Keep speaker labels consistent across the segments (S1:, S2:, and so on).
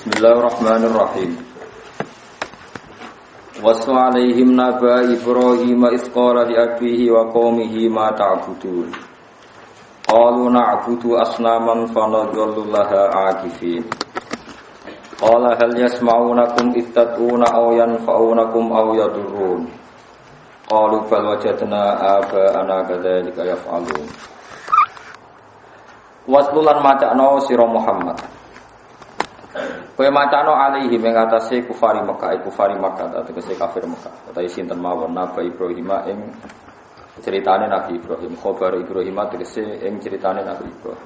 S1: Bismillahirrahmanirrahim. Wassu alaihim naba Ibrahim iz qala li abihi wa qaumihi ma ta'budun. Qalu na'budu asnaman fa nadhallu laha 'akifin. Qala hal yasma'unakum iz tad'una aw yanfa'unakum aw yadurrun. Qalu bal wajadna aba'ana kadzalika yaf'alun. Waslulan macakno sira Muhammad. Kowe macano alaihi ing atase kufari Makkah tegese kafir Makkah. Utawi sinten mawon Nabi Ibrahim ing ceritane Nabi Ibrahim, khabar Ibrahim tegese ing ceritane Nabi Ibrahim.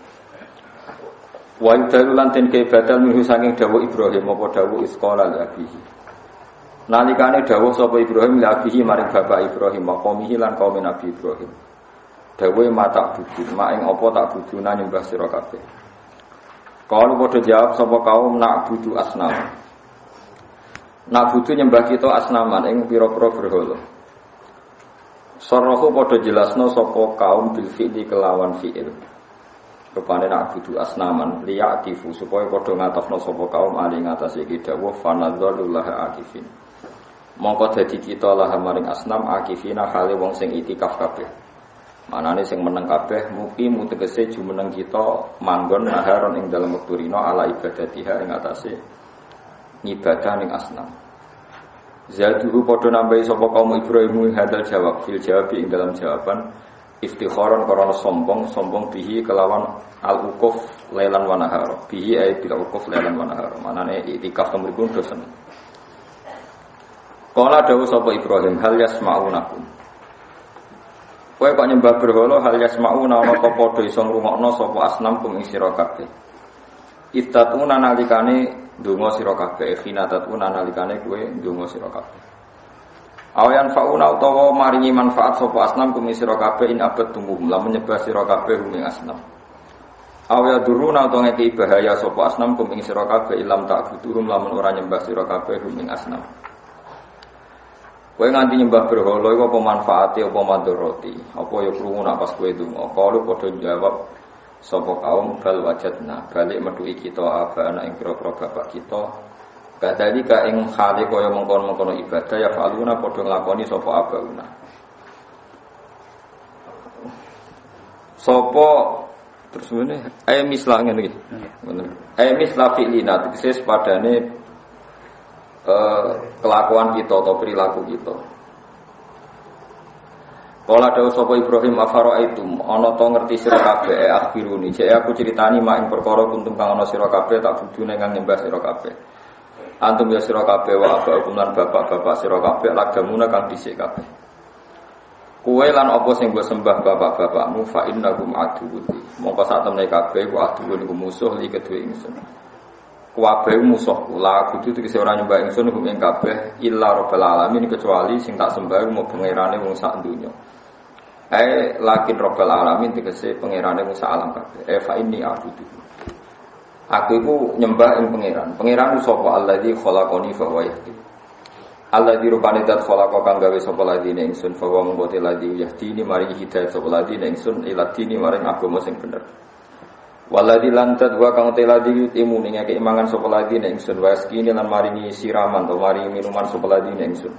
S1: Wa yudalu lan ten ke badal minhu saking dawuh Ibrahim apa dawuh isqala labihi. Nalikane dawuh sapa Ibrahim labihi maring bapak Ibrahim maqamihi lan kaum Nabi Ibrahim. Dawuh mata budun, mak ing apa tak buduna nyembah sira kabeh. Kalau bodoh jawab sapa kaum nak budu asnam. Nak budu nyembah kita asnaman ing pira-pira berhala. Sarahu bodoh jelasno sapa kaum bil fi'li kelawan fi'il. Rupane nak budu asnaman liya'tifu supaya bodoh ngatofno sapa kaum ali ngatasi iki dawuh fanadzalullah akifin. Mongko dadi kita lah maring asnam akifina hale wong sing itikaf kabeh. Manane sing meneng kabeh mukim tegese jumeneng kita manggon naharon ing dalem wektu rina ala ibadatiha ing atase ngibadah ning asnam. Zaduhu padha nambahi sapa kaum Ibrahim hadal jawab fil jawabi ing dalam jawaban iftikharon karena sombong bihi kelawan al-uquf lailan wa nahar. Bihi ay bil uquf lailan wa nahar. Manane itikaf temriku dosen. Qala dawuh sapa Ibrahim hal yasma'unakum. Kowe kok nyembah berhala hal yasma'una ana ta padha iso ngrungokno sapa asnam kum ing sira kabeh. Ittatuna nalikane ndonga sira kabeh, khinatatuna nalikane kowe ndonga sira kabeh. Awayan fauna utawa maringi manfaat sapa asnam kum ing sira kabeh in abad tumuhum lamun nyembah sira kabeh ing asnam. Awaya duruna utawa ngeki bahaya sapa asnam kum ing sira kabeh ilam ta'buduhum lamun ora nyembah sira kabeh ing asnam. Kowe nganti nyembah berhala iku apa manfaate apa madharati? Apa ya krungu nak pas kowe ndonga? Kalu padha jawab sapa kaum bal wajadna, balik metuhi kita abana ing pira-pira bapak kita. Kadhalika ing hale kaya mengkon-mengkon ibadah ya faluna padha nglakoni sapa abauna. Sapa terus ngene mislah ngene iki. Ngono. Mislah fi'lina tegese padane kelakuan kita atau perilaku kita. Kala dawuh sapa Ibrahim afara'aitum ana to ngerti sira kabeh akhiruni jek aku critani mak ing perkara kuntum kang ana sira kabeh tak budune kang nyembah sira kabeh. Antum ya sira kabeh wa abakum lan bapak-bapak sira kabeh lagamuna kang dhisik kabeh. Kowe lan apa sing mbok sembah bapak-bapakmu fa innahum aduwwi. Mongko sak temne kabeh ku aduwwi niku musuh li kedue ingsun. Kuwabe musuhku la kudu tegese ora nyembah ingsun ing kabeh illa rabbil alamin kecuali sing tak sembah mau pangerane wong sak donya. Lakin rabbil alamin tegese pangerane wong sak alam kabeh. Fa inni a'budu. Aku iku nyembah ing pangeran. Pangeran sapa alladzi khalaqani fa huwa yahdi. Alladzi rupane dat khalaqa kang gawe sapa ladine ingsun fa wa mbote ladzi yahdini mari hidayah sapa ladine ingsun ila dini maring agama sing bener. Waladhi lantat wa kang teladi yutimu ning ngeke imangan sapa ladi ning ingsun waskine lan maringi siraman to maringi minuman sapa ladi ning ingsun.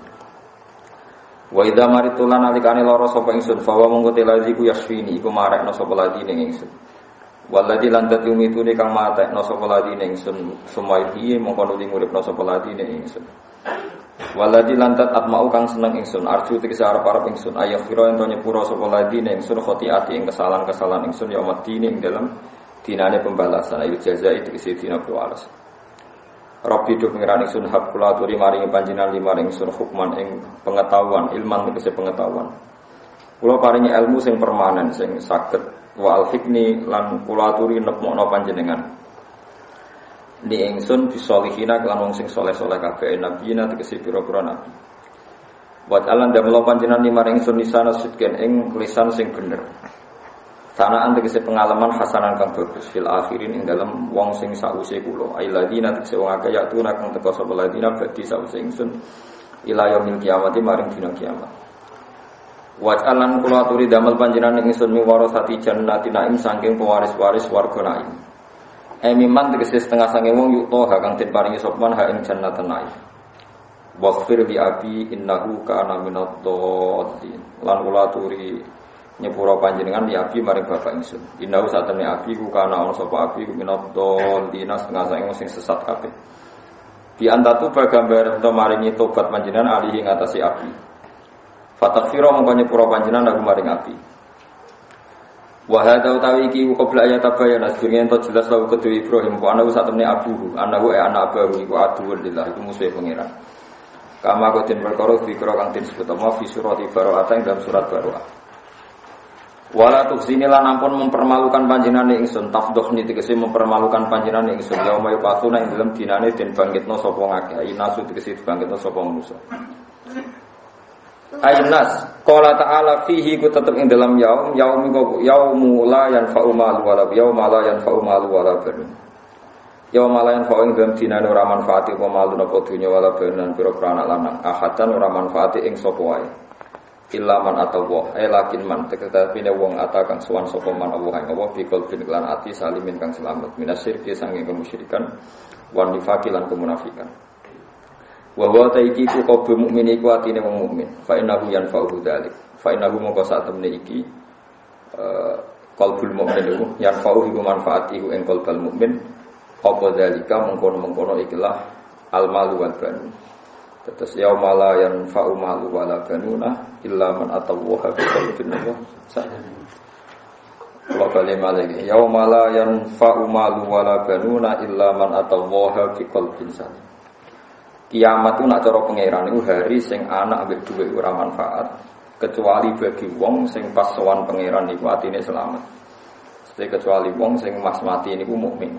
S1: Wa idza maritu lan alikane lara sapa ingsun fa wa mongko teladi ku yasfini iku marekno sapa ladi ning ingsun. Waladhi lantat yumitune kang matekno sapa ladi ning ingsun sumaiti mongko nuli nguripno sapa ladi ning ingsun. Waladhi lantat atmau kang seneng ingsun arju tegese arep-arep ingsun ayaghfira ento nyepura sapa ladi ning ingsun khotiati ing kesalahan-kesalahan ingsun ya mati ing dalem dinane pembalasan ayu jaza itu isi dina balas. Rabbi do pengiran ingsun hak kula aturi maringi panjenengan limaring ingsun hukman ing pengetahuan ilman tegese pengetahuan. Kula paringi ilmu sing permanen sing saged wa al-hikni lan kula aturi nepmokno panjenengan. Ni ingsun bisolihina lan wong sing saleh-saleh kabeh nabiyina tegese pira-pira nabi. Wa alan damel panjenengan limaring ingsun nisana sidken ing lisan sing bener. Sanaan tegese pengalaman hasanan kang bagus fil akhirin ing dalem wong sing sause kula ailadina tegese wong akeh ya tuna kang teka sapa ladina badhe sause ingsun ila yaumil kiamati maring dina kiamat. Wa'alan kula aturi damel panjenengan ingsun mi warasati jannati naim saking pewaris-waris warga naim. Miman tegese setengah sange wong yukto kang den paringi sopman ha ing jannatan naim. Waghfir li abi innahu kana minadh-dhalin. Lan kula aturi nyepura panjenengan li abi maring bapak ingsun. Innahu satene abi ku kana ana sapa abi ku minadh-dhalin setengah sange wong sing sesat kabeh. Di antatu bagambar ento maringi tobat panjenengan alihi ngatasi abi. Fataghfira mongko nyepura panjenengan aku maring abi. Wa hadza utawi iki qabla ayat tabayyana sedurunge ento jelas lawu kedue Ibrahim wa ana satemene abuhu anahu anak abahu iku aduwwul lillah iku musuhe pangeran. Kama koten perkara dikira kang disebut apa fi surati Baroah ing dalam surat Baroah. Wala tukhzini lan ampun mempermalukan panjenengan ingsun tafdhni tegese mempermalukan panjenengan ingsun yauma yaqatuna ing dalam dinane den bangkitna sapa ngakeh inasu tegese bangkitna sapa manusa. Aynas qala ta'ala fihi ku tetep ing dalam yaumu la yanfa'u malu wala yauma la yanfa'u malu wala banun. Yauma la yanfa'u ing dalam dinane ora manfaati apa malu napa dunya wala banun pira-pira anak lanang ahadan ora manfaati ing sapa wae. Illa man atawa lakin man tekatine wong atakan sowan sapa man Allah ing Allah bikul bin lan ati salimin kang selamat minasyirki sange kemusyrikan wan nifaqi lan kemunafikan. Wa wa taiki ku qabu mukmin iku atine wong mukmin fa innahu yanfa'u dzalik fa innahu mongko sak temne iki qalbul mukmin iku yanfa'u iku manfaat iku ing qalbul mukmin apa dzalika mengkono-mengkono ikilah al malu wal banun tetes yauma la yanfa'u malu wala banuna illa man atawaha bi qalbin salim wa kalima lagi yauma la yanfa'u malu wala banuna illa man atawaha bi qalbin salim. Kiamat itu nak cara pangeran itu hari sing anak ambek dhuwit ora manfaat kecuali bagi wong sing pas sowan pangeran niku atine selamat. Kecuali wong sing mas mati niku mukmin.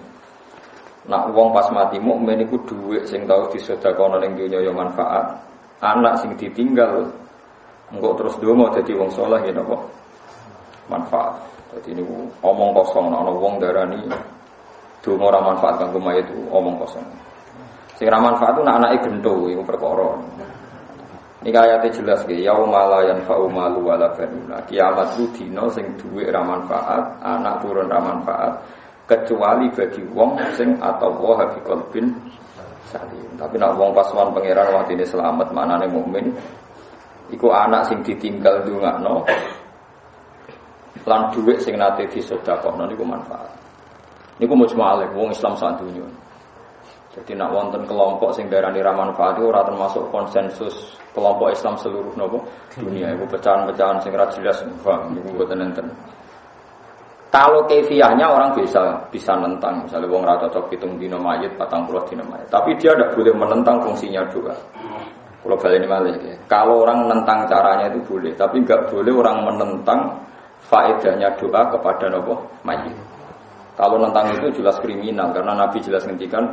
S1: Nak wong pas mati mukmin niku dhuwit sing tau disedekahno ning donya yo manfaat. Anak sing ditinggal engko terus donga dadi wong saleh ya napa? Manfaat. Dadi niku omong kosong ana wong darani donga ora manfaat kanggo mayit itu omong kosong. Sing ra manfaat itu anake gento iku perkara. Niki ayate jelas nggih, yauma la yanfa'u malu wala banuna. Kiamat itu dina sing duwe ra manfaat, anak turun ra manfaat kecuali bagi wong sing atawa bi qalbin salim. Tapi nek wong pas wan pangeran watine selamat manane mukmin iku anak sing ditinggal ndongakno lan dhuwit sing nate disedekahno niku manfaat. Niku mujmalah wong Islam sak donya. Jadi nak wonten kelompok sing darani ra manfaat itu ora termasuk konsensus kelompok Islam seluruh nopo dunia. Iku pecahan-pecahan sing ra jelas paham niku mboten enten. Kalau kefiahnya orang bisa nentang, misalnya wong ra cocok 7 dina mayit, 40 dina mayit. Tapi dia tidak boleh menentang fungsinya doa. Kalau baleni malih ya. Kalau orang menentang caranya itu boleh, tapi enggak boleh orang menentang faedahnya doa kepada nopo mayit. Kalau nentang itu jelas kriminal karena Nabi jelas ngendikan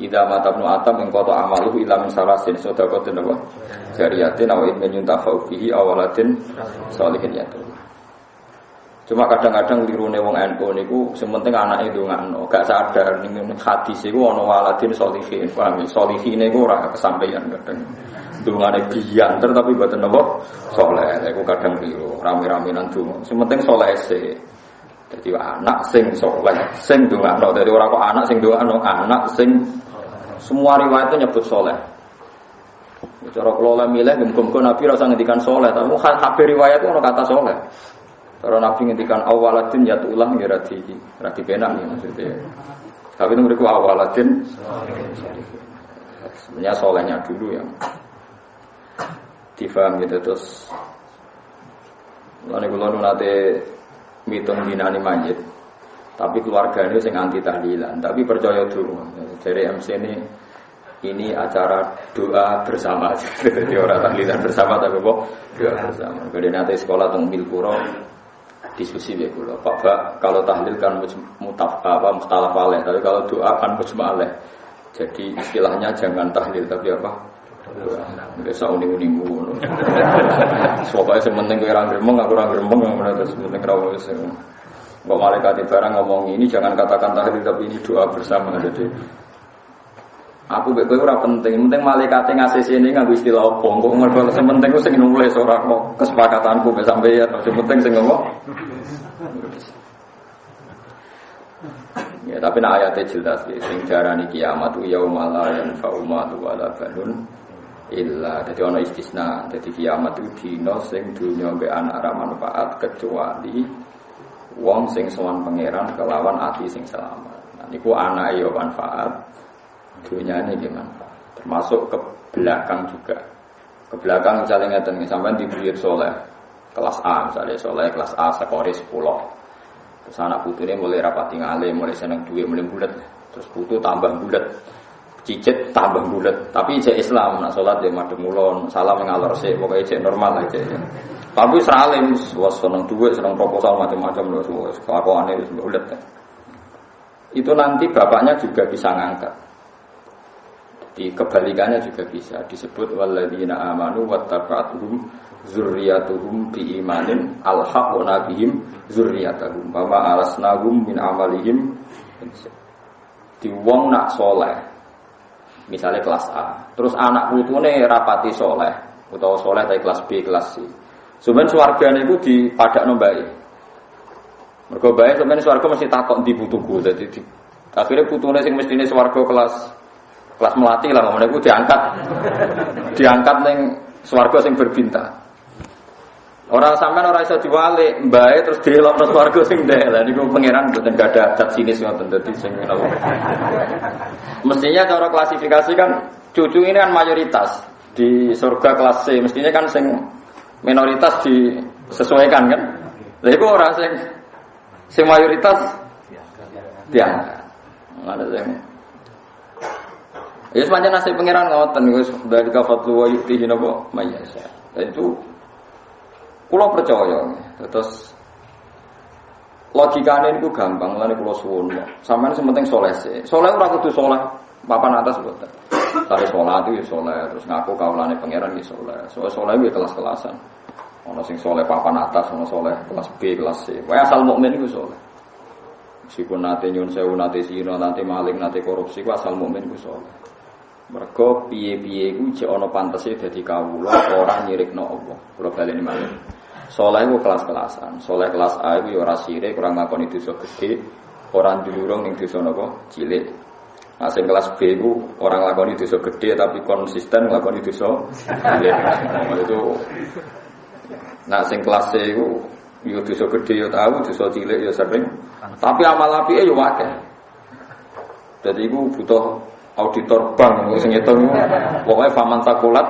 S1: idza mata ibnu atam ing qata amaluhu illa min salasin sadaqatin wa jariyatin aw ilmin yuntafa'u bihi awaladin sholihin yatu. Cuma kadang-kadang lirune wong NU niku sementing anake ndongakno, gak sadar ning hadis iku ana waladin sholihin, paham? Sholihine iku ora kesampaian kadang. Dongane biyanter tapi mboten napa saleh. Iku kadang keliru, rame-ramenan donga. Sementing saleh sik. Jadi anak sing soleh, sing ndongakno. Dari ora kok anak sing ndongakno, anak sing semua riwayat itu nyebut soleh. Cara kula milih muga-muga Nabi rasa ngendikan soleh, tapi kabeh riwayat itu ono kata soleh. Cara Nabi ngendikan awaladin yatulah ngira di penak ya maksudnya. Tapi itu mereka awaladin sebenarnya solehnya dulu yang difaham gitu terus. Lalu kula nate mitung dinani mayit, tapi keluarganya sing anti tahlilan, tapi percaya dulu. Dari MC ini acara doa bersama, jadi orang tahlilan bersama tapi kok doa bersama. Kemudian nanti sekolah teng Milpuro diskusi ya kula, Pak kalau tahlil kan mustalaf alaih, tapi kalau doa kan mujmalah. Jadi istilahnya jangan tahlil tapi apa? Biasa uning-uning ngono. Pokoke sementing kowe ora gremeng, aku ora gremeng, ngono terus sementing ra wis. Kok malaikat barang ngomong ini jangan katakan tahlil tapi ini doa bersama. Jadi aku mek kowe ora penting, penting malaikat ngasih sini nganggo istilah apa. Kok mergo sementing ku sing nulis ora kok kesepakatanku mek sampeyan, sing penting sing ngomong. Ya, tapi nak ayatnya jelas ya, sing darani kiamat ku yaumala yanfa'u malu wala banun illa. Dadi ana istisna. Dadi kiamat itu dina sing dunya mbek anak ra manfaat kecuali wong sing sowan pangeran kelawan ati sing selamat. Nah niku anake yo manfaat, dunyane nggih manfaat. Termasuk ke belakang juga. Ke belakang misalnya ngeten sampean di buyut saleh kelas A misalnya saleh kelas A skore 10. Terus anak putune mulai rapati ngalim, mulai seneng duit, mulai bulet. Terus putu tambah bulet. Cicit tambah bulet. Tapi cek Islam, nak salat dia madhep mulon, salam ngalor sik, pokoke cek normal aja. Tapi seralim, wis seneng duit, seneng proposal macam-macam lho, wis kelakuane wis bulet. Itu nanti bapaknya juga bisa ngangkat. Di kebalikannya juga bisa disebut walladzina amanu wattaba'atuhum zurriyatuhum biimanin alhaqna bihim zurriyatuhum wa ma alasnahum min amalihim. Di wong nak soleh misalnya kelas A terus anak putune rapati soleh utawa soleh dari kelas B kelas C sampeyan swargane iku dipadakno mbae mergo bae sampeyan swarga mesti takok ndi putuku dadi akhire putune sing mestine swarga kelas melati lah ngene iku diangkat ning swarga sing berbintang. Orang sampean ora iso diwalik, mbae terus delokno swarga sing ndek. Lah niku pangeran mboten gadah zat sinis ngoten dadi sing napa. Mestinya cara klasifikasi kan cucu ini kan mayoritas di surga kelas C, mestinya kan sing minoritas disesuaikan kan. Lah iku ora sing mayoritas diangkat. Ada sing ya sepanjang nasib pangeran ngoten wis dari kafatlu wa yu'tihi napa mayasa. Dan itu kula percaya, terus logikane niku gampang, lan kula suwun. Sampeyan sing penting saleh sih. Saleh ora kudu saleh papan atas mboten. Saleh salat itu ya saleh, terus ngaku kawulane pangeran ya saleh. Saleh itu kelas-kelasan. Ana sing saleh papan atas, ana saleh kelas B, kelas C. Wae asal mukmin iku saleh. Meskipun nate nyun sewu, nate zina, nate maling, nate korupsi, ku asal mukmin iku saleh. Mergo piye-piye iku jek ana pantese dadi kawula ora nyirikno Allah. Kula baleni malih. Saleh iku kelas-kelasan. Saleh kelas A iku ya ora sirik, ora ngakoni dosa gedhe, ora ndulurung ning dosa napa cilik. Nah, sing kelas B iku ora nglakoni dosa gedhe tapi konsisten nglakoni dosa cilik. Itu nah sing kelas C iku yo dosa gedhe yo tahu, dosa cilik yo sering. Tapi amal apike yo akeh. Dadi iku butuh auditor bank sing ngitung pokoke faman takulat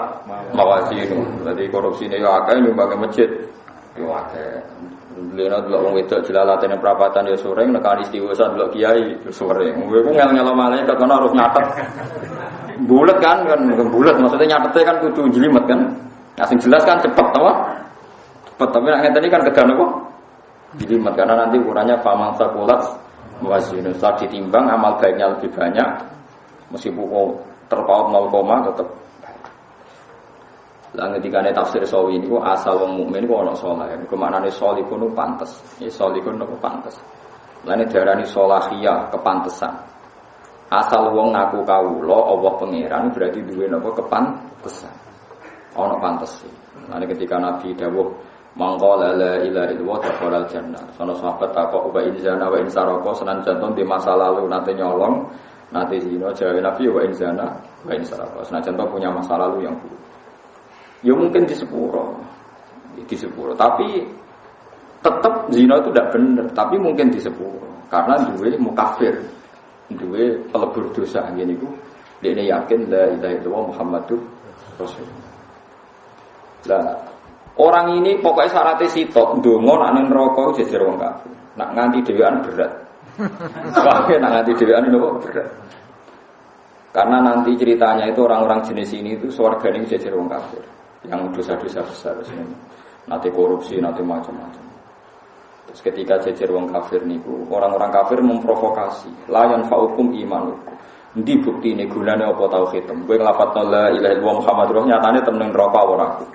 S1: mawazinu. Dadi korupsine yo akeh nyumbang masjid yo akeh. Lena delok wong wedok jelalatene prapatan yo sore nekani istighosah delok kiai sore. Kowe ku ngel-ngelo malaikat kono harus nyatet. Bulet kan bulet maksudnya nyatete kan kudu jelimet kan. Nah sing jelas kan cepet apa? Cepet tapi nek ngene kan kedan apa? Jelimet karena nanti ukurannya faman takulat mawazinu. Saat ditimbang amal baiknya lebih banyak meskipun terpaut 0, tetap. Lah ketika tafsir sawi niku asal wong mukmin ku ana saleh. Iku maknane salihun ku pantes. Ya salihun ku pantes. Lah nek diarani salahiyah kepantesan. Asal wong ngaku kawula Allah pangeran berarti duwe napa kepantesan. Ana pantes. Lah ketika Nabi dawuh mangqala la ilaha illallah dakhalal jannah. Sono sahabat takok wa inzana wa insaraka senan jantung di masa lalu nate nyolong, nate zina jawe Nabi wa inzana wa insaraka. Senan jantung punya masa lalu yang buruk. Ya mungkin di sepuro, tapi tetap zina itu tidak benar, tapi mungkin di sepuro, karena duwe mukafir, duwe pelebur dosa gini ku, dia yakin la ilaha illallah Muhammadur Rasulullah. Lah orang ini pokoknya syaratnya sitok, ndonga nak nang neraka jejer wong kafir, nak nganti dhewean berat, soalnya nak nganti dhewean itu berat. Karena nanti ceritanya itu orang-orang jenis ini itu swargane jejer wong kafir. Yang dosa-dosa besar ini, nanti korupsi, nanti macam-macam. Terus ketika jejer wong kafir niku, orang-orang kafir memprovokasi, layan faukum imanukum. Ndi bukti ini gunane apa tauhidem? Kowe nglafadzna la ilaha illallah Muhammadur nyatane temen neraka ora aku.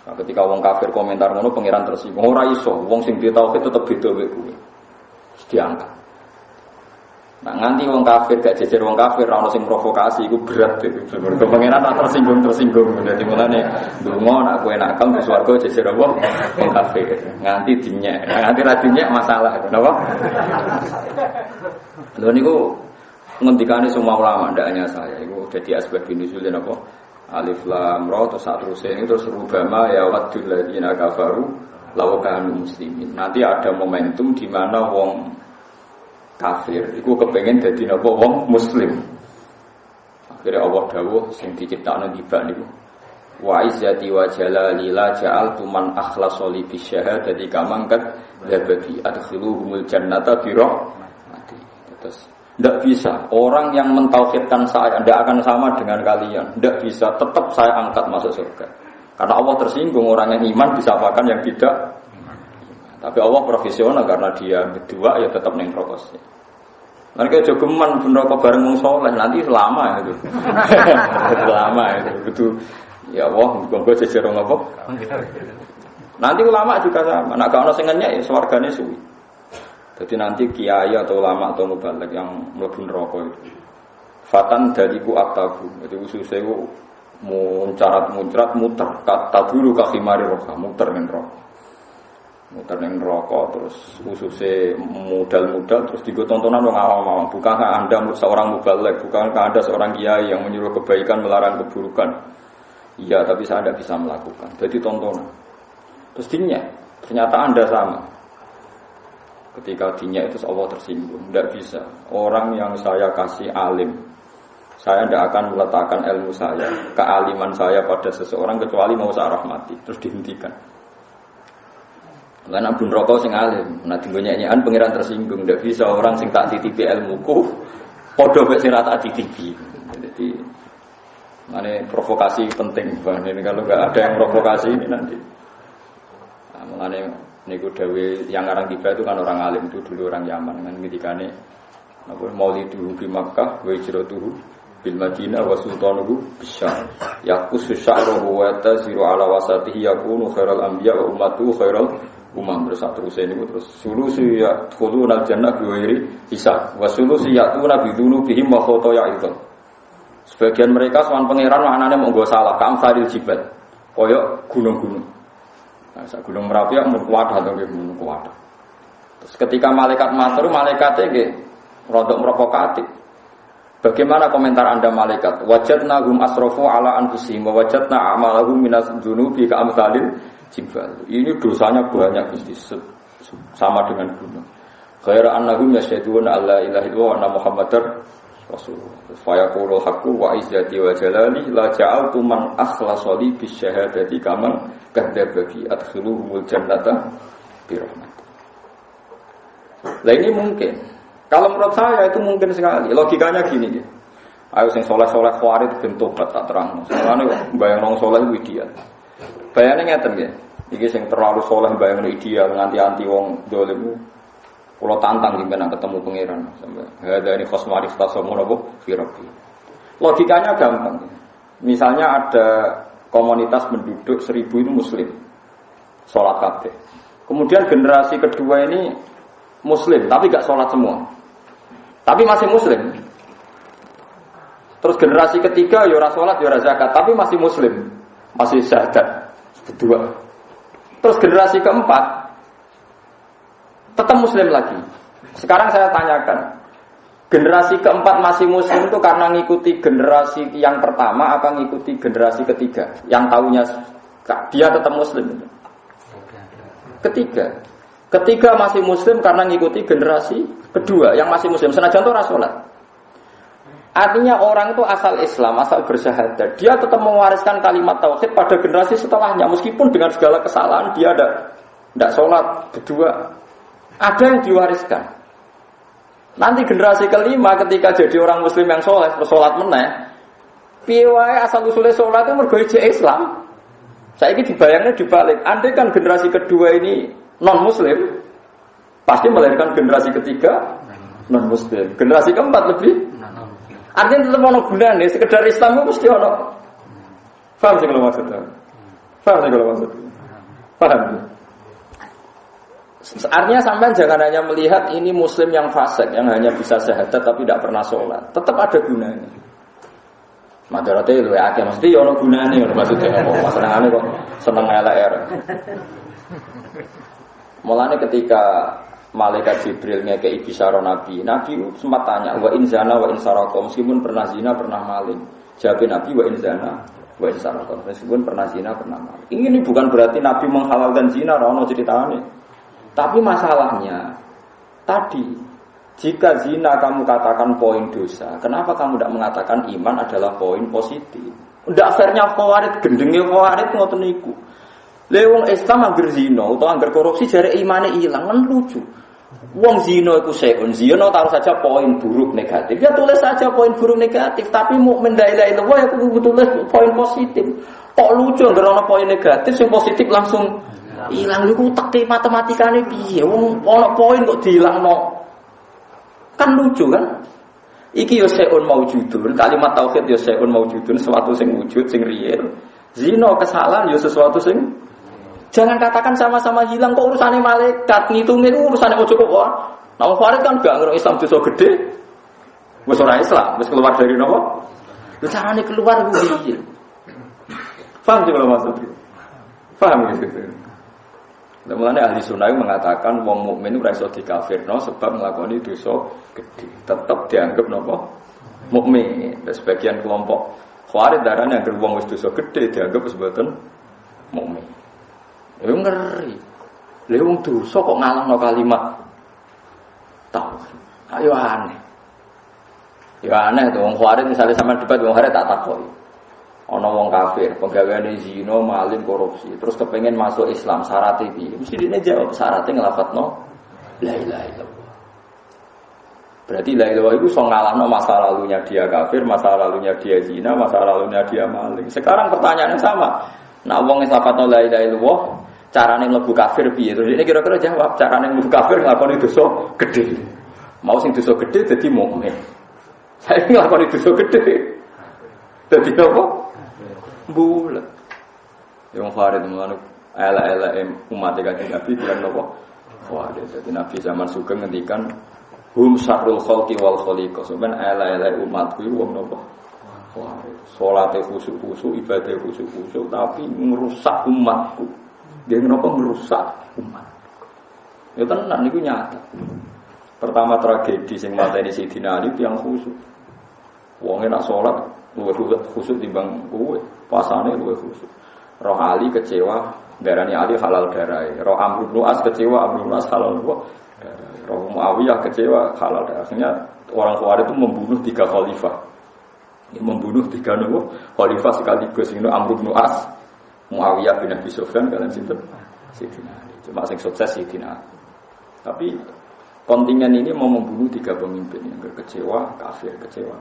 S1: Nah, ketika wong kafir komentar ngono pangeran tersinggung. Ora iso, wong sing di tauhid tetep beda wae kuwi. Diangkat. Nah nganti wong kafir gak jejer wong kafir ora ono sing provokasi iku berat itu. Mergo pengenan tersinggung. Dadi mulane ndonga nak kowe nak kang swarga jejer apa wong kafir. Nganti dinyek. Nganti ra dinyek masalah. Napa? Lho niku ngendikane semua ulama ndak hanya saya. Iku dadi asbab nuzul napa? Alif lam ra terus saterusé ini terus rubama ya wadul ladina kafaru law kanu muslimin. Nanti ada momentum di mana wong kafir, iku kepengen dadi napa wong muslim. Akhirnya Allah dawuh sing diciptakno gibah niku. Wa izzati wa jalali la ja'altu man akhlasa li bisyahadati kamangkat labadi adkhiluhumul jannata bi rahmati. Terus tidak bisa orang yang mentauhidkan saya tidak akan sama dengan kalian. Tidak bisa, tetap saya angkat masuk surga. Karena Allah tersinggung orang yang iman disapakan yang tidak. Tapi Allah profesional karena dia berdua ya tetap neng rokosnya. Mereka jogeman rokok bareng wong soleh nanti lama itu. Lama itu betul. Ya Allah, muga-muga jejerong apa? Nanti ulama juga sama. Nak gak ono sing ngenyek ya swargane suwi. Jadi nanti kiai atau ulama atau mubaligh yang mlebu neraka itu. Fatan daliku aktabu. Jadi ususé ku muncrat muter kata dulu ka khimari roka muter ning neraka terus ususé mudal-mudal terus digo tontonan wong awam-awam. Bukankah Anda seorang mubaligh, bukankah Anda seorang kiai yang menyuruh kebaikan melarang keburukan? Iya, tapi saya tidak bisa melakukan. Jadi tontonan. Terus dinyak, ternyata Anda sama. Ketika dinyak itu Allah tersinggung. Tidak bisa. Orang yang saya kasih alim, saya tidak akan meletakkan ilmu saya, kealiman saya pada seseorang kecuali mau saya rahmati. Terus dihentikan. Lan abun rokok sing alim, nah dinggo nyanyian pangeran tersinggung, ndak bisa orang sing tak titipi ilmuku padha mek sing ra tak titipi. Jadi mane provokasi penting Bang. Ini kalau enggak ada yang provokasi ini nanti. Nah, mengane niku dawuh yang ngarang tiba itu kan orang alim itu dulu orang Yaman kan ngendikane napa maulidu bi Makkah wa hijratuhu bil Madinah wa sultanuhu bisyar. Yaqusu sya'ruhu wa tasiru ala wasatihi yakunu khairal anbiya wa ummatuhu khairal umam terus ini terus sulusi ya khulunal jannah biwiri hisab wa sulusi ya'tuna bidunubihim wa khotoya'idhum. Sebagian mereka soal pangeran maknane monggo salah kamfaril jibal koyo gunung-gunung. Nah, sak gunung Merapi ya mun kuat atau nggih mun kuat. Terus ketika malaikat matur malaikate nggih rodok provokatif. Bagaimana komentar Anda malaikat? Wajadnahum asrafu ala anfusihim wa wajadna a'malahum minas dzunubi ka amsalil jibal. Ini dosanya banyak Gusti sama dengan gunung. Ghaira annahum yasyhaduna alla ilaha illallah wa anna muhammadar rasulullah. Fa yaqulu haqqu wa izzati wa jalali la ja'altu man akhlasa li bisyahadati kaman kadzdzaba bi adkhiluhumul jannata bi rahmat. Lah ini mungkin. Kalau menurut saya itu mungkin sekali. Logikanya gini ya. Ayo sing soleh-soleh khawarit ben tobat tak terang. Soalane bayang wong soleh kuwi ideal. Bayane ngeten nggih. Iki sing terlalu soleh bayang ideal nganti-anti wong dolim. Kula tantang sampeyan ketemu pangeran sampai. Hadza ini khosmari khatasamu napa fi rabbi. Logikanya gampang. Misalnya ada komunitas penduduk 1000 itu muslim. Salat kabeh. Kemudian generasi kedua ini muslim tapi enggak salat semua. Tapi masih muslim. Terus generasi ketiga ya ora salat ya ora zakat tapi masih muslim. Masih syahadat kedua. Terus generasi keempat tetap muslim lagi. Sekarang saya tanyakan, generasi keempat masih muslim itu karena ngikuti generasi yang pertama apa ngikuti generasi ketiga? Yang tahunya dia tetap muslim itu. Ketiga masih muslim karena ngikuti generasi kedua yang masih muslim. Senajan itu rasolat. Artinya orang itu asal Islam, asal bersyahadat. Dia tetap mewariskan kalimat tauhid pada generasi setelahnya. Meskipun dengan segala kesalahan dia tidak sholat berdua. Ada yang diwariskan. Nanti generasi kelima ketika jadi orang muslim yang soleh, bersolat meneh. Piye wae asal usulnya sholat itu mergo Islam. Saya ini dibayangnya dibalik. Andai kan generasi kedua ini non muslim, pasti melahirkan generasi ketiga non muslim. Generasi keempat lebih artinya tetap ono gunane, sekedar Islam itu mesti ono. Paham sih kalau maksudnya? Paham. Artinya sampean jangan hanya melihat ini muslim yang fasik, yang hanya bisa syahadat tapi tidak pernah sholat. Tetap ada gunanya. Madarate lho akeh mesti ono gunane ngono maksudnya apa? Masalahane kok seneng LR. Mulane ketika malaikat Jibril ngekei bisyara Nabi sempat tanya, wa in zana wa in saraka, meskipun pernah zina, pernah maling. Jawab Nabi wa in zana wa in saraka, meskipun pernah zina, pernah maling. Ini bukan berarti Nabi menghalalkan zina, ora ono ceritane. Tapi masalahnya tadi, jika zina kamu katakan poin dosa, kenapa kamu tidak mengatakan iman adalah poin positif? Ndak fairnya Khawarij, gendenge Khawarij ngoten niku. Lewong Islam angger zina utawa angger korupsi jare imane ilang, kan lucu. Wong zina iku seun, zina taruh saja poin buruk negatif. Ya tulis saja poin buruk negatif, tapi mukmin la ilaha illallah ya kudu tulis poin positif. Kok lucu angger ana poin negatif sing positif langsung ilang niku teke matematikane piye? Wong ana poin kok diilangno. Kan lucu kan? Iki yo seun maujudun, kalimat tauhid yo seun maujudun, sesuatu sing wujud sing real. Zina kesalahan yo sesuatu sing jangan katakan sama-sama hilang kok urusannya malaikat ngitungin urusannya ojo kok wah. Nah Khawarij kan gak ngerti Islam dosa gede. Wis ora Islam, wis keluar dari napa? Lha carane keluar ku piye? Paham sih kalau maksudnya? Paham gitu. Nah, mulane ahli sunnah mengatakan wong mukmin ora iso dikafirno sebab nglakoni dosa gede. Tetap dianggap napa? Mukmin. Sebagian kelompok Khawarij darane anggere wong wis dosa gede dianggap sebagai mukmin. Ya ngeri. Lha wong dosa kok ngalahno kalimat tauhid. Ayo aneh. Ya aneh to wong Khawarij misalnya sampean debat wong Khawarij tak takoki. Ana wong kafir, penggaweane zina, maling, korupsi, terus kepengin masuk Islam, syaratnya piye? Mesti dene jawab syaratnya nglafatno la ilaha illallah. Berarti la ilaha illallah itu iso ngalahno masa lalunya dia kafir, masa lalunya dia zina, masa lalunya dia maling. Sekarang pertanyaannya sama. Nah wong nglafatno la ilaha illallah carane mlebu kafir piye? Terus ini kira-kira jawab, carane mlebu kafir nglakoni dosa gede. Mau sing dosa gede dadi mukmin. Saya nglakoni dosa gede. Dadi apa? Bulat. Yang Khawarij mulane ala-ala umat Kanjeng Nabi bilang napa? Khawarij. Dadi Nabi zaman sugeng ngendikan hum syarrul khalqi wal khaliqah. Sampeyan ala-ala umatku iku wong napa? Khawarij. Salate khusyuk-khusyuk, ibadah khusyuk-khusyuk tapi merusak umatku. Dia kenapa merusak umat? Ya tenan niku nyata. Pertama tragedi sing mateni Sidina Ali tiyang khusyuk. Wong nek salat luwih khusyuk timbang kowe, pasane luwih khusyuk. Roh Ali kecewa, darani Ali halal darahe. Roh Amr bin As kecewa, Amr bin As halal darahe. Roh Muawiyah kecewa, halal darahe. Akhirnya orang Khawarij itu membunuh 3 khalifah. Ini membunuh 3 khalifah sekaligus. Ini Amr bin As, Muawiyah bin Abi Sufyan kalian sinten? Sidina Ali. Cuma sing sukses Sidina Ali. Tapi kontingen ini mau membunuh 3 pemimpin yang kecewa, kafir, kecewa.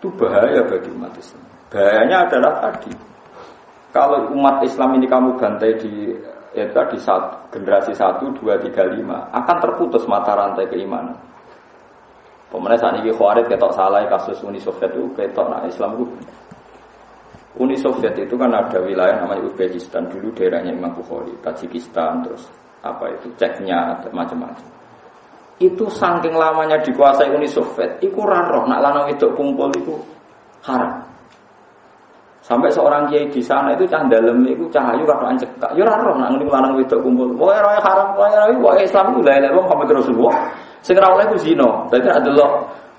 S1: Itu bahaya bagi umat Islam. Bahayanya adalah tadi, kalau umat Islam ini kamu bantai di generasi 1, 2, 3, 5 akan terputus mata rantai keimanan. Pemenang saat ini Khawarij ketok salah kasus Uni Soviet itu ketok nah Islam itu. Uni Soviet itu kan ada wilayah namanya Uzbekistan, dulu daerahnya Imam Bukhari, Tajikistan, terus apa itu Ceknya, macam-macam. Itu saking lamanya dikuasai Uni Soviet, iku ora roh nak lanang wedok kumpul itu haram. Sampai seorang kiai di sana itu cah dalem iku cahayu kakean cekak. Ya ora roh nak ngene lanang wedok kumpul. Wae ora haram, wae Islam itu la ilaha illallah Muhammad Rasulullah. Sing ora oleh ku zina. Dadi adelok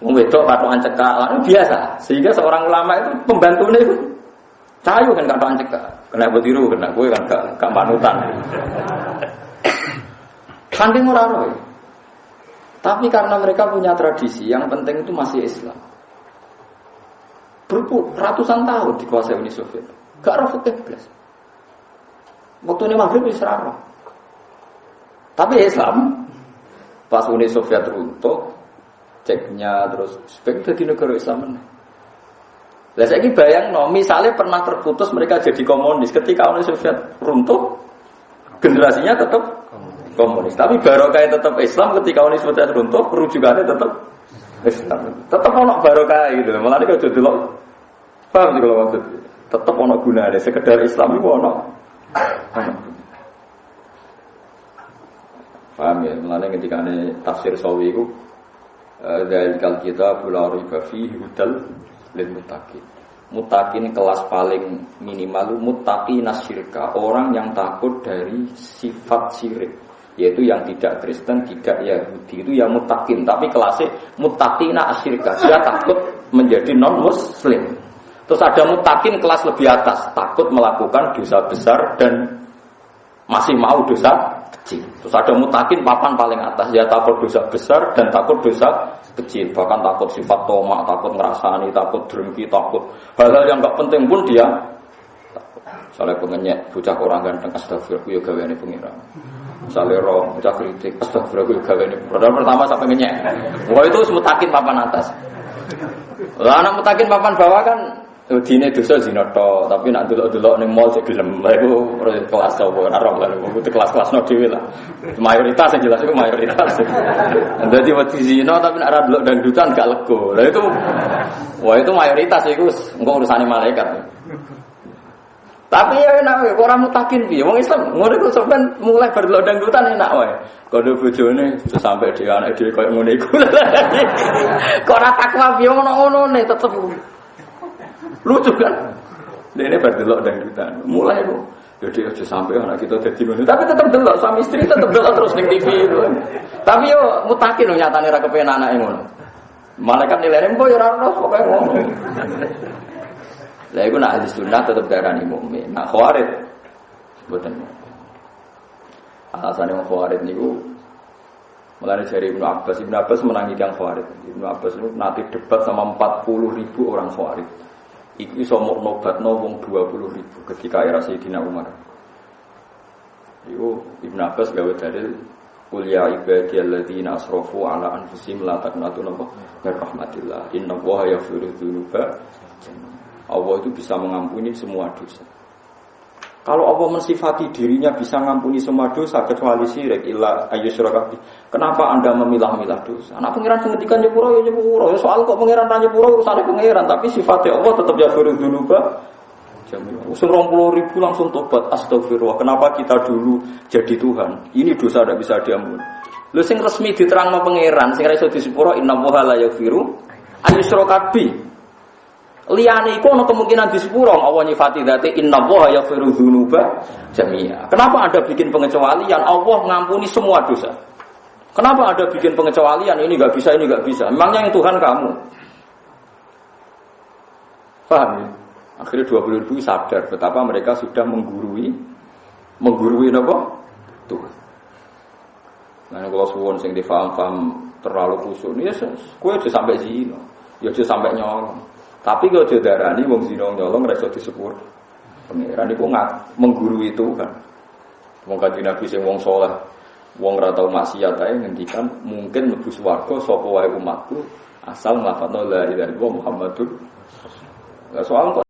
S1: wong wedok kakean cekak, lan biasa. Sehingga seorang ulama itu pembantune itu cahayu kan kakean cekak. Kena betiru, kena kowe kan gak panutan. Saking ora roh. Tapi karena mereka punya tradisi, yang penting itu masih Islam. Ratusan tahun dikuasai Uni Soviet. Gak roh fikih blas. Waktu ini maghrib Isra. Tapi Islam pas Uni Soviet runtuh, Ceknya terus sebagai di negara Islam. Lah saiki bayangno, misalnya pernah terputus mereka jadi komunis, ketika Uni Soviet runtuh, generasinya tetap komunis. Tapi barokah tetap Islam ketika Uni Soviet runtuh, rujukannya tetap Islam. Tetap ono barokah gitu. Malah nek jadi delok. Paham sih kalau maksud. Tetap ono gunane, sekedar Islam iku ono. Paham ya? Mulane ketikane tafsir Sawi iku dzalikal kitabul la raiba fihi hudal lil muttaqin. Muttaqin kelas paling minimal muttaqina syirka, orang yang takut dari sifat syirik, yaitu yang tidak Kristen, tidak Yahudi, itu yang muttaqin, tapi kelasnya muttaqina asyirka, dia takut menjadi non muslim. Terus ada muttaqin kelas lebih atas, takut melakukan dosa besar dan masih mau dosa kecil. Terus ada muttaqin papan paling atas, ya takut dosa besar dan takut dosa kecil, bahkan takut sifat tomak, takut ngerasani, takut drengki, takut hal-hal yang enggak penting pun dia takut. Misalnya pengenyek bocah orang ganteng, astagfirullah ya gaweane pengiran. Misalnya roh bocah kritik, astagfirullah ya gaweane. Padahal pertama sampai ngenyek. Wah itu muttaqin papan atas. Lah anak muttaqin papan bawah kan dine dosa zina tok, tapi nak delok-delok ning mall sik gelem. Lha iku kelas apa ora roh lha itu kelas-kelasno dhewe lah. Mayoritas yang jelas itu mayoritas. Dadi wedi zina tapi nak ora delok dangdutan gak lego. Lah itu wah itu mayoritas iku engko urusane malaikat. Tapi ya enak ora mutakin piye wong Islam ngono iku sampean mulai berdelok dangdutan enak wae. Kono bojone sampai dhewe anak dhewe koyo ngene iku. Kok ora takwa piye ngono-ngono ne tetep lucu kan? Ini berdelok dangdutan. Mulai kok. Jadi aja sampai anak kita jadi ngono. Tapi tetap delok suami istri tetap delok terus ning TV itu. Tapi yo mutakin nyatane ra kepen anake ngono. Malaikat nilainya mbok yo ora ono pokoke ngono. Lah iku nak ahli sunnah tetap darani mukmin. Nak khawarij mboten. Alasane wong khawarij niku mulane dari Ibnu Abbas menangi yang khawarij. Ibnu Abbas itu nanti debat sama 40.000 orang khawarij. Iku iso nobatno wong 20.000 ketika era Sayyidina Umar. Iku Ibnu Abbas gawe dalil qul ya ibadiyalladzina asrafu ala anfusihim la taqnatu min rahmatillah innallaha yaghfiru dzunuba. Allah itu bisa mengampuni semua dosa. Kalau Allah mensifati dirinya bisa mengampuni semua dosa kecuali syirik illa ayyusyraka. Kenapa Anda memilah-milah dosa? Anak pangeran sing ngendikan nyepuro ya nyepuro. Ya soal kok pangeran ra nyepuro urusane pangeran, tapi sifatnya Allah tetap yaghfiru dzunuba. Usul 20.000 langsung tobat astagfirullah. Kenapa kita dulu jadi Tuhan? Ini dosa tidak bisa diampuni. Lho sing resmi diterangno pangeran, sing ra iso disepuro innallaha la yaghfiru ayyusyraka bi. Liyane iku ana kemungkinan disepuro Allah nyifati dzate innallaha yaghfiru dzunuba jami'a. Kenapa Anda bikin pengecualian? Allah ngampuni semua dosa. Kenapa ada bikin pengecualian? Ini nggak bisa, ini nggak bisa. Memangnya yang Tuhan kamu? Paham ya? Akhirnya 20.000 sadar betapa mereka sudah menggurui apa? Tuhan. Nah, kalau suwon sing difaham-faham terlalu khusyuk, ya kowe aja sampai zina, ya aja sampai nyolong. Tapi kalau aja darani wong zina nyolong ra iso disepur. Pangeran iku menggurui Tuhan. Wong kanjeng Nabi sing wong saleh, wong ora tau maksiat ae ngendikan mungkin mlebu swarga sapa wae umatku asal nglafadzna la ilaha illallah Muhammadur. Soal